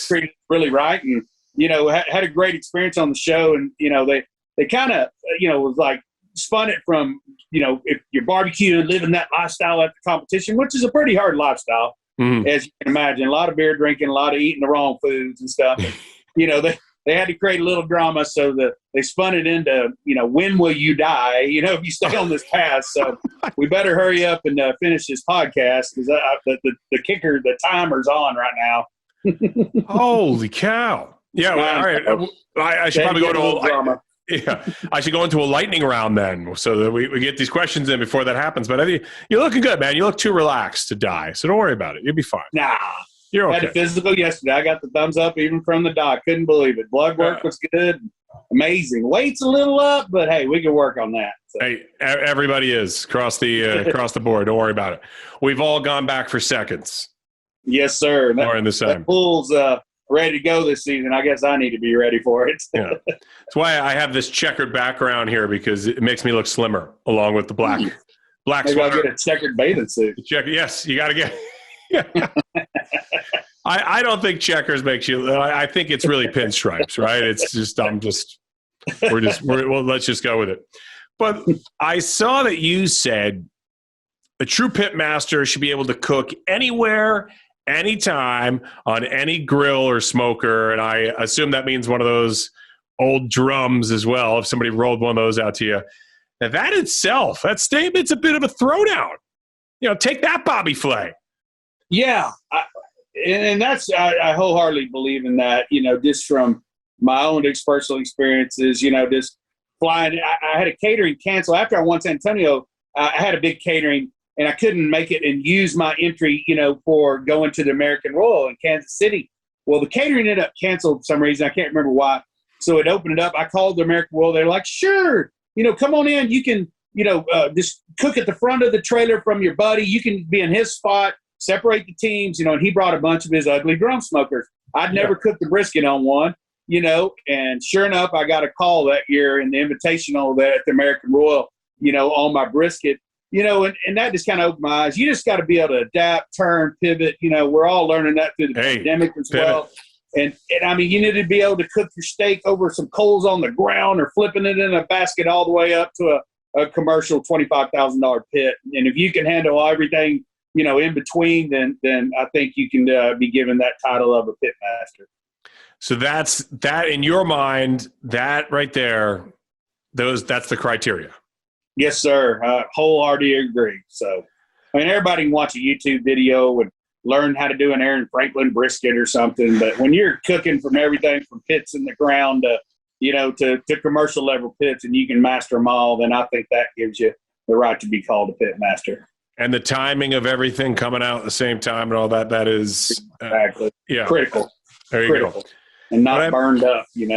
[SPEAKER 1] treated it really right, and had a great experience on the show. And they kind of was like spun it from if you're barbecuing, living that lifestyle at the competition, which is a pretty hard lifestyle. As you can imagine, a lot of beer drinking, a lot of eating the wrong foods and stuff. And, they had to create a little drama, so they spun it into, when will you die, if you stay on this path. So we better hurry up and finish this podcast because the kicker, the timer's on right now.
[SPEAKER 2] Holy cow. Yeah, well, all right. I should probably go to a drama. I should go into a lightning round then, so that we get these questions in before that happens. But I think you're looking good, man. You look too relaxed to die, so don't worry about it. You'll be fine.
[SPEAKER 1] Nah,
[SPEAKER 2] you're okay.
[SPEAKER 1] I had a physical yesterday. I got the thumbs up even from the doc. Couldn't believe it. Blood work was good. Amazing. Weight's a little up, but hey, we can work on that. So.
[SPEAKER 2] Hey, everybody is across the board. Don't worry about it. We've all gone back for seconds.
[SPEAKER 1] Yes, sir.
[SPEAKER 2] That
[SPEAKER 1] pool's ready to go this season. I guess I need to be ready for it.
[SPEAKER 2] Yeah. That's why I have this checkered background here, because it makes me look slimmer along with the black
[SPEAKER 1] Maybe
[SPEAKER 2] sweater.
[SPEAKER 1] I'll get a checkered bathing suit.
[SPEAKER 2] Yes, you got to get. I don't think checkers makes you. I think it's really pinstripes, right? It's just let's just go with it. But I saw that you said a true pitmaster should be able to cook anywhere, anytime, on any grill or smoker, and I assume that means one of those old drums as well, if somebody rolled one of those out to you. Now that itself, that statement's a bit of a throwdown. Take that, Bobby Flay.
[SPEAKER 1] Yeah, and that's I wholeheartedly believe in that. Just from my own personal experiences, just flying. I had a catering cancel after I won San Antonio. I had a big catering and I couldn't make it and use my entry, for going to the American Royal in Kansas City. Well, the catering ended up canceled for some reason. I can't remember why. So it opened it up. I called the American Royal. They're like, sure, come on in. You can, just cook at the front of the trailer from your buddy. You can be in his spot, separate the teams, and he brought a bunch of his ugly drum smokers. I'd never cooked the brisket on one, and sure enough, I got a call that year in the invitational that at the American Royal, on my brisket, and that just kind of opened my eyes. You just got to be able to adapt, turn, pivot. We're all learning that through the pandemic as well. And I mean, you need to be able to cook your steak over some coals on the ground or flipping it in a basket all the way up to a commercial $25,000 pit. And if you can handle everything, in between, then I think you can be given that title of a pit master.
[SPEAKER 2] So that's that in your mind, that right there, that's the criteria.
[SPEAKER 1] Yes, sir. Wholeheartedly agree. So, I mean, everybody can watch a YouTube video and learn how to do an Aaron Franklin brisket or something. But when you're cooking from everything from pits in the ground to commercial level pits and you can master them all, then I think that gives you the right to be called a pit master. And
[SPEAKER 2] the timing of everything coming out at the same time and all that is
[SPEAKER 1] exactly critical.
[SPEAKER 2] There you go.
[SPEAKER 1] And not burned up. It's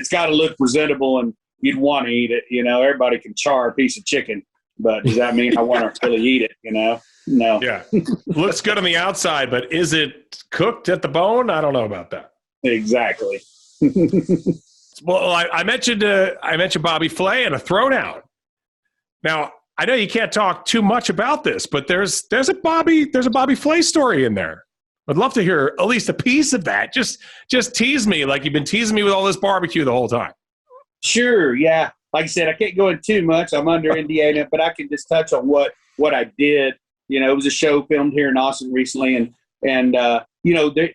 [SPEAKER 1] got to look presentable and you'd want to eat it. Everybody can char a piece of chicken, but does that mean I want to really eat it? No.
[SPEAKER 2] Yeah. Looks good on the outside, but is it cooked at the bone? I don't know about that.
[SPEAKER 1] Exactly.
[SPEAKER 2] Well, I mentioned Bobby Flay and a throwdown. Now, I know you can't talk too much about this, but there's a Bobby Flay story in there. I'd love to hear at least a piece of that. Just tease me like you've been teasing me with all this barbecue the whole time.
[SPEAKER 1] Sure, yeah. Like I said, I can't go in too much. I'm under NDA, but I can just touch on what I did. It was a show filmed here in Austin recently, and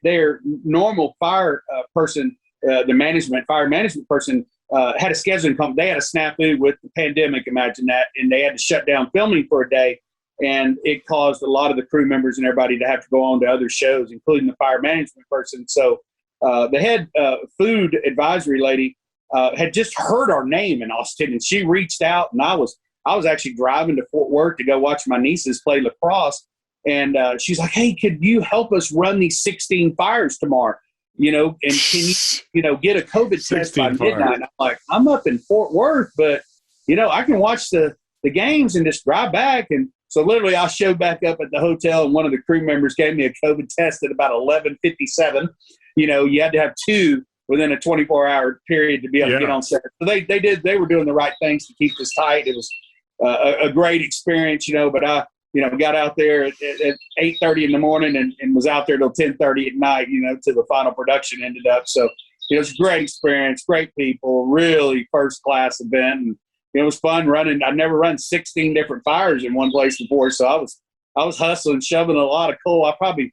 [SPEAKER 1] their normal fire person, the fire management person, had a scheduling company. They had a snafu with the pandemic, imagine that, and they had to shut down filming for a day, and it caused a lot of the crew members and everybody to have to go on to other shows, including the fire management person. So the head food advisory lady had just heard our name in Austin, and she reached out, and I was actually driving to Fort Worth to go watch my nieces play lacrosse, and she's like, "Hey, could you help us run these 16 fires tomorrow? And can you, get a COVID test by midnight?" And I'm like, "I'm up in Fort Worth, but I can watch the games and just drive back." And so literally, I showed back up at the hotel, and one of the crew members gave me a COVID test at about 11:57. You had to have two within a 24-hour period to be able to get on set. So they were doing the right things to keep this tight. It was a great experience, but I, got out there at 8:30 in the morning and was out there till 10:30 at night, till the final production ended up. So it was a great experience, great people, really first-class event. And it was fun running. I'd never run 16 different fires in one place before, so I was hustling, shoveling a lot of coal. I probably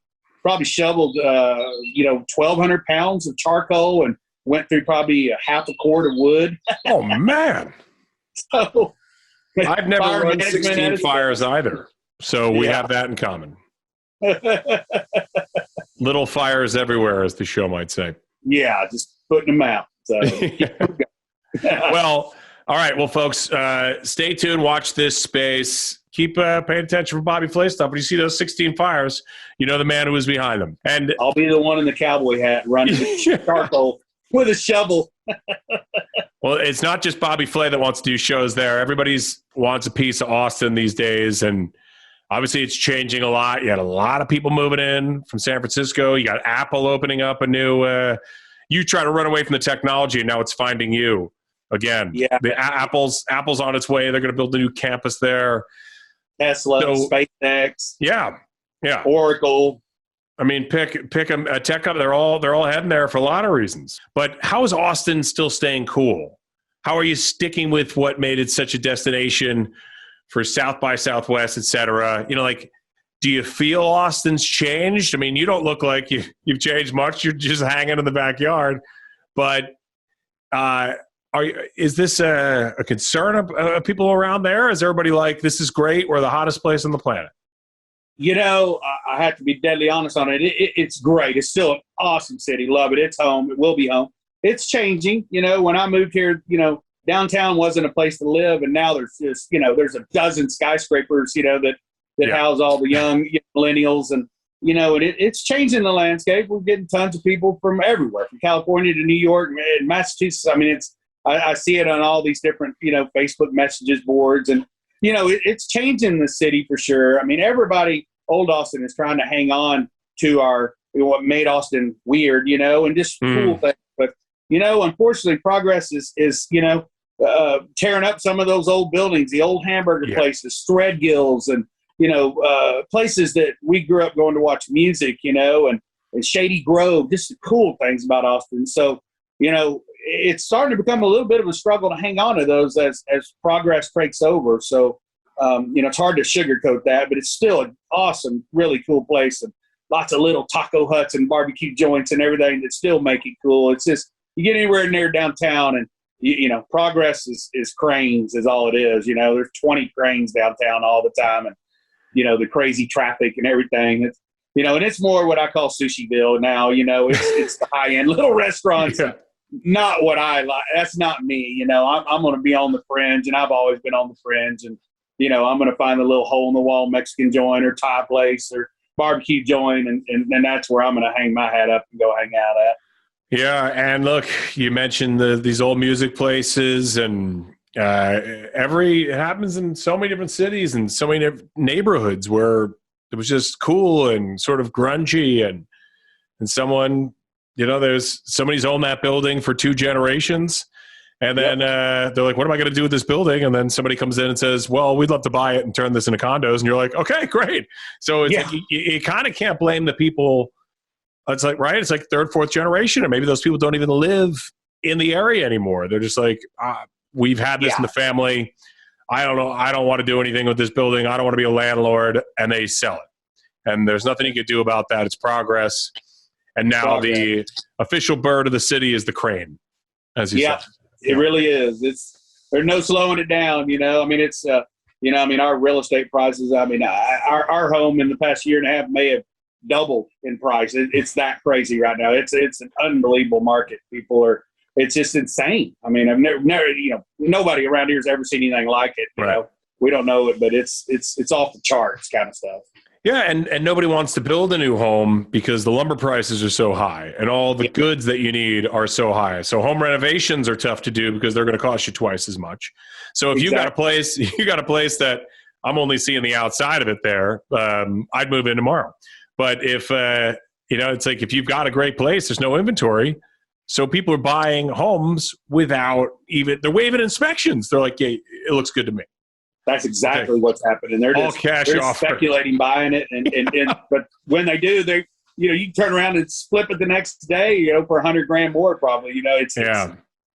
[SPEAKER 1] shoveled, 1,200 pounds of charcoal and went through probably a half a quart of wood.
[SPEAKER 2] Oh, man.
[SPEAKER 1] So
[SPEAKER 2] I've never run 16 fires either. So we have that in common. Little fires everywhere, as the show might say.
[SPEAKER 1] Yeah, just putting them out. So.
[SPEAKER 2] Well, all right. Well, folks, stay tuned. Watch this space. Keep paying attention for Bobby Flay stuff. When you see those 16 fires, you know the man who is behind them. And
[SPEAKER 1] I'll be the one in the cowboy hat running charcoal with a shovel.
[SPEAKER 2] Well, it's not just Bobby Flay that wants to do shows there. Everybody's wants a piece of Austin these days, and obviously it's changing a lot. You had a lot of people moving in from San Francisco. You got Apple opening up a new you try to run away from the technology, and now it's finding you again.
[SPEAKER 1] Yeah.
[SPEAKER 2] The Apple's on its way. They're going to build a new campus there.
[SPEAKER 1] Tesla, SpaceX.
[SPEAKER 2] Yeah.
[SPEAKER 1] Oracle.
[SPEAKER 2] I mean, pick a tech company. They're all heading there for a lot of reasons. But how is Austin still staying cool? How are you sticking with what made it such a destination for South by Southwest, et cetera? Do you feel Austin's changed? I mean, you don't look like you've changed much. You're just hanging in the backyard. But is this a concern of people around there? Is everybody like, this is great, we're the hottest place on the planet?
[SPEAKER 1] I have to be deadly honest on it. It's great. It's still an awesome city. Love it. It's home. It will be home. It's changing. When I moved here, downtown wasn't a place to live, and now there's just, there's a dozen skyscrapers, that house all the young millennials, and it's changing the landscape. We're getting tons of people from everywhere, from California to New York and Massachusetts. I mean, I see it on all these different, Facebook messages boards, and it's changing the city for sure. I mean, everybody, old Austin, is trying to hang on to what made Austin weird, and just cool things. But unfortunately, progress is tearing up some of those old buildings, the old hamburger places, Threadgills, and places that we grew up going to watch music, and Shady Grove, just the cool things about Austin. So, it's starting to become a little bit of a struggle to hang on to those as progress takes over. So, it's hard to sugarcoat that, but it's still an awesome, really cool place, and lots of little taco huts and barbecue joints and everything that still make it cool. It's just, you get anywhere near downtown, and progress is cranes is all it is. There's 20 cranes downtown all the time, and the crazy traffic and everything. It's, and it's more what I call Sushiville now. It's the high end little restaurants. Yeah. Not what I like. That's not me. I'm going to be on the fringe, and I've always been on the fringe. And I'm going to find a little hole in the wall Mexican joint or Thai place or barbecue joint, and that's where I'm going to hang my hat up and go hang out at.
[SPEAKER 2] Yeah, and look, you mentioned these old music places, and it happens in so many different cities and so many neighborhoods where it was just cool and sort of grungy, and someone, there's somebody's owned that building for 2 generations, and then they're like, what am I going to do with this building? And then somebody comes in and says, well, we'd love to buy it and turn this into condos. And you're like, okay, great. So it's like, you kind of can't blame the people. It's like, right, it's like 3rd, 4th generation, and maybe those people don't even live in the area anymore. They're just like, we've had this in the family. I don't know. I don't want to do anything with this building. I don't want to be a landlord. And they sell it. And there's nothing you can do about that. It's progress. And now the official bird of the city is the crane, as you said.
[SPEAKER 1] It really is. There's no slowing it down. I mean, it's, our real estate prices, our home in the past year and a half may have doubled in price. It's that crazy right now. It's an unbelievable market. It's just insane. I mean, I've never, nobody around here has ever seen anything like it. You know, we don't know it, but it's off the charts kind of stuff.
[SPEAKER 2] Yeah, and nobody wants to build a new home because the lumber prices are so high and all the goods that you need are so high. So home renovations are tough to do because they're going to cost you twice as much. So if you got a place that I'm only seeing the outside of it there, I'd move in tomorrow. But if it's like if you've got a great place, there's no inventory. So people are buying homes without they're waiving inspections. They're like, yeah, it looks good to me.
[SPEAKER 1] That's exactly what's happening. They're just, speculating buying it, and but when they do, you can turn around and flip it the next day, for $100,000 more probably.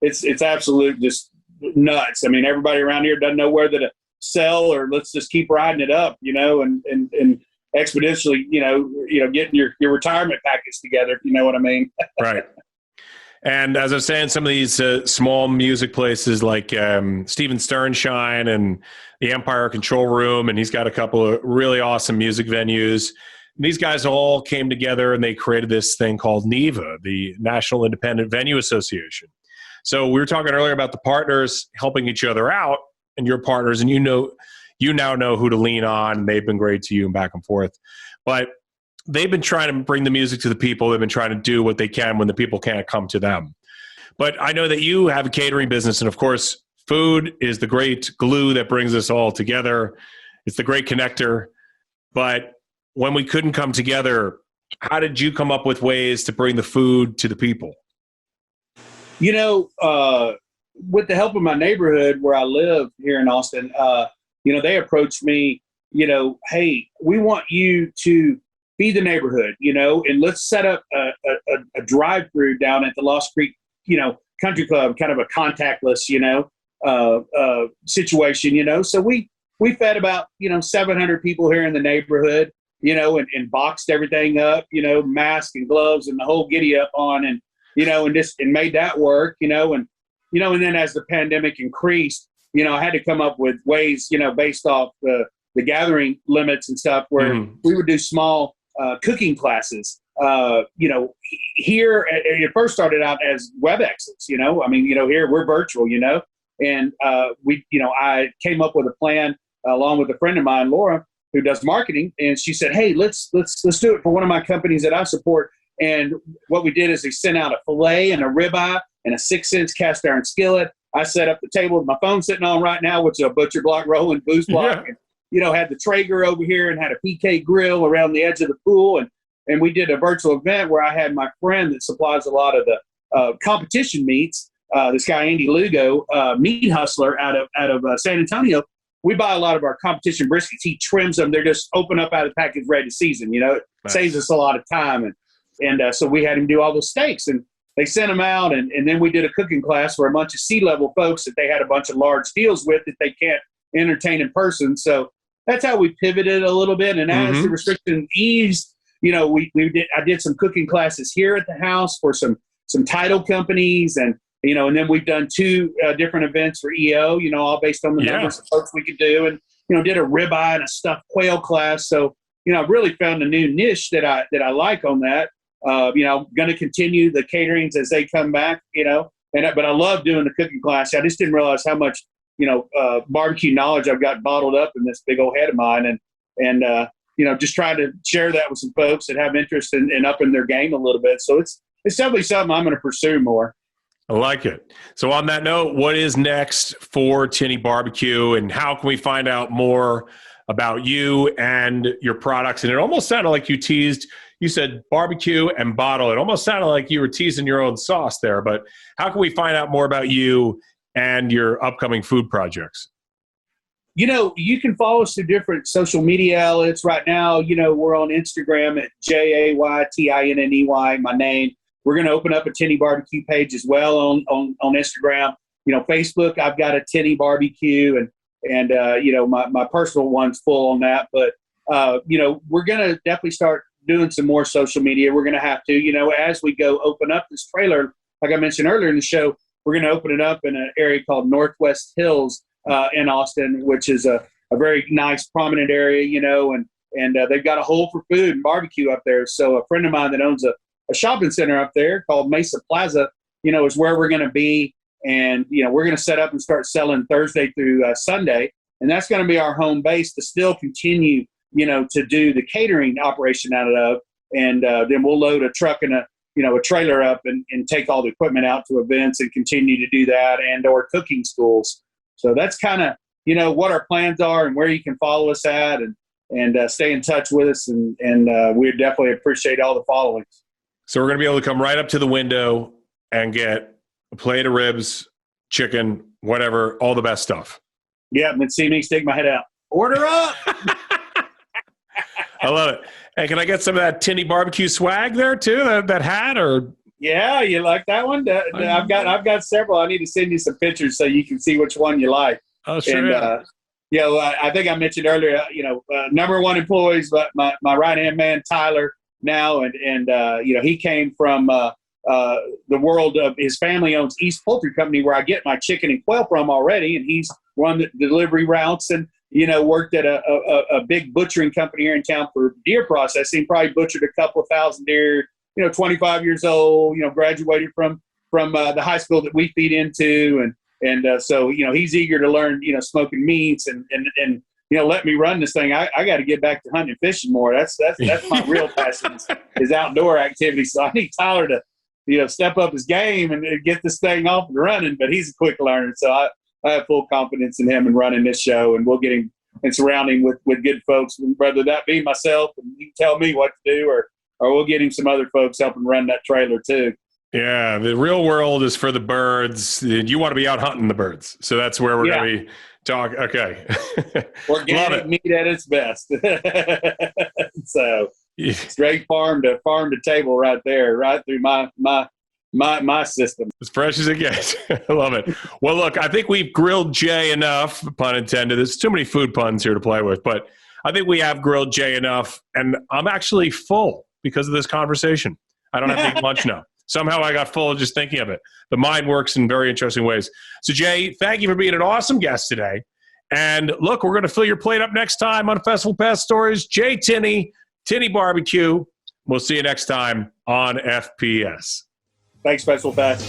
[SPEAKER 1] It's absolute just nuts. I mean, everybody around here doesn't know whether to sell or let's just keep riding it up, and exponentially, getting your retirement package together, if you know what I mean.
[SPEAKER 2] Right. And as I was saying, some of these small music places like Steven Sternshine and the Empire Control Room, and he's got a couple of really awesome music venues. And these guys all came together and they created this thing called NIVA, the National Independent Venue Association. So we were talking earlier about the partners helping each other out, and your partners, and you now know who to lean on. They've been great to you and back and forth. But they've been trying to bring the music to the people. They've been trying to do what they can when the people can't come to them. But I know that you have a catering business, and of course, food is the great glue that brings us all together. It's the great connector. But when we couldn't come together, how did you come up with ways to bring the food to the people?
[SPEAKER 1] With the help of my neighborhood where I live here in Austin, they approached me, hey, we want you to be the neighborhood, and let's set up a drive-through down at the Lost Creek, country club, kind of a contactless, situation, So we fed about, 700 people here in the neighborhood, and boxed everything up, mask and gloves and the whole giddy up on, and made that work, and then as the pandemic increased, I had to come up with ways, based off the the gathering limits and stuff, where we would do small cooking classes. Here it first started out as WebExes. Here we're virtual. And I came up with a plan along with a friend of mine, Laura, who does marketing, and she said, "Hey, let's do it for one of my companies that I support." And what we did is we sent out a fillet and a ribeye and a 6-inch cast iron skillet. I set up the table with my phone sitting on right now, which is a butcher block rolling booze block. Yeah. And, had the Traeger over here and had a PK grill around the edge of the pool. And we did a virtual event where I had my friend that supplies a lot of the competition meats, this guy, Andy Lugo, meat hustler out of San Antonio. We buy a lot of our competition briskets. He trims them. They're just open up out of the package, ready to season. It nice. Saves us a lot of time. And so we had him do all those steaks. And they sent them out. And then we did a cooking class for a bunch of C-level folks that they had a bunch of large deals with that they can't entertain in person. So that's how we pivoted a little bit. And as the restriction eased, I did some cooking classes here at the house for some title companies, and then we've done 2 different events for EO, all based on the numbers of folks we could do, and did a ribeye and a stuffed quail class. So I've really found a new niche that I like on that. I'm going to continue the caterings as they come back, but I love doing the cooking class. I just didn't realize how much barbecue knowledge I've got bottled up in this big old head of mine, and just trying to share that with some folks that have interest in upping their game a little bit. So it's definitely something I'm going to pursue more.
[SPEAKER 2] I like it. So on that note, what is next for Tinney BBQ, and how can we find out more about you and your products? And it almost sounded like you said barbecue and bottle. It almost sounded like you were teasing your own sauce there, but how can we find out more about you and your upcoming food projects?
[SPEAKER 1] You can follow us through different social media outlets. Right now, we're on Instagram at JAYTINNEY, my name. We're going to open up a Tinney BBQ page as well on Instagram. Facebook, I've got a Tinney BBQ, and my personal one's full on that. But, we're going to definitely start doing some more social media. We're going to have to, as we go open up this trailer, like I mentioned earlier in the show, we're going to open it up in an area called Northwest Hills in Austin, which is a very nice, prominent area, and they've got a hole for food and barbecue up there. So a friend of mine that owns a shopping center up there called Mesa Plaza, is where we're going to be. And, we're going to set up and start selling Thursday through Sunday. And that's going to be our home base to still continue, to do the catering operation out of. And then we'll load a truck and a trailer up and take all the equipment out to events and continue to do that, and or cooking schools. So that's kind of, what our plans are and where you can follow us at and stay in touch with us. And we definitely appreciate all the followings.
[SPEAKER 2] So we're going to be able to come right up to the window and get a plate of ribs, chicken, whatever, all the best stuff.
[SPEAKER 1] Yeah, and then see me stick my head out. Order up!
[SPEAKER 2] I love it. Hey, can I get some of that Tinney BBQ swag there too? That hat, or?
[SPEAKER 1] Yeah, you like that one? I've got several. I need to send you some pictures so you can see which one you like.
[SPEAKER 2] Oh, sure.
[SPEAKER 1] And, I think I mentioned earlier, number one employees, but my right-hand man, Tyler, now, and he came from the world of, his family owns East Poultry Company, where I get my chicken and quail from already, and he's run the delivery routes and, worked at a big butchering company here in town for deer processing, probably butchered a couple of thousand deer, 25 years old, graduated from the high school that we feed into. And so, he's eager to learn, smoking meats and let me run this thing. I got to get back to hunting and fishing more. That's my real passion is outdoor activity. So I need Tyler to, step up his game and get this thing off and running, but he's a quick learner. So I have full confidence in him in running this show, and we'll get him and surround him with good folks, whether that be myself and he can tell me what to do, or we'll get him some other folks helping run that trailer too.
[SPEAKER 2] Yeah, the real world is for the birds. You want to be out hunting the birds. So that's where we're going to be talking. Okay.
[SPEAKER 1] Organic meat at its best. So straight farm to table right there, right through my system.
[SPEAKER 2] As fresh as it gets. I love it. Well, look, I think we've grilled Jay enough, pun intended. There's too many food puns here to play with, but I think we have grilled Jay enough, and I'm actually full because of this conversation. I don't have to eat lunch now. Somehow I got full just thinking of it. The mind works in very interesting ways. So, Jay, thank you for being an awesome guest today. And look, we're going to fill your plate up next time on Festival Pass Stories. Jay Tinney, Tinney BBQ. We'll see you next time on FPS.
[SPEAKER 1] Thanks, Festival Pass.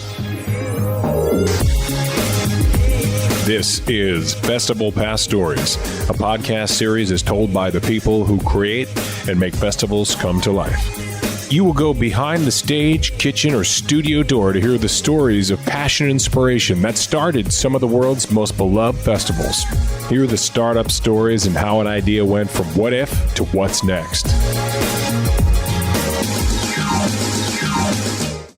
[SPEAKER 2] This is Festival Pass Stories, a podcast series is told by the people who create and make festivals come to life. You will go behind the stage, kitchen, or studio door to hear the stories of passion and inspiration that started some of the world's most beloved festivals. Hear the startup stories and how an idea went from what if to what's next.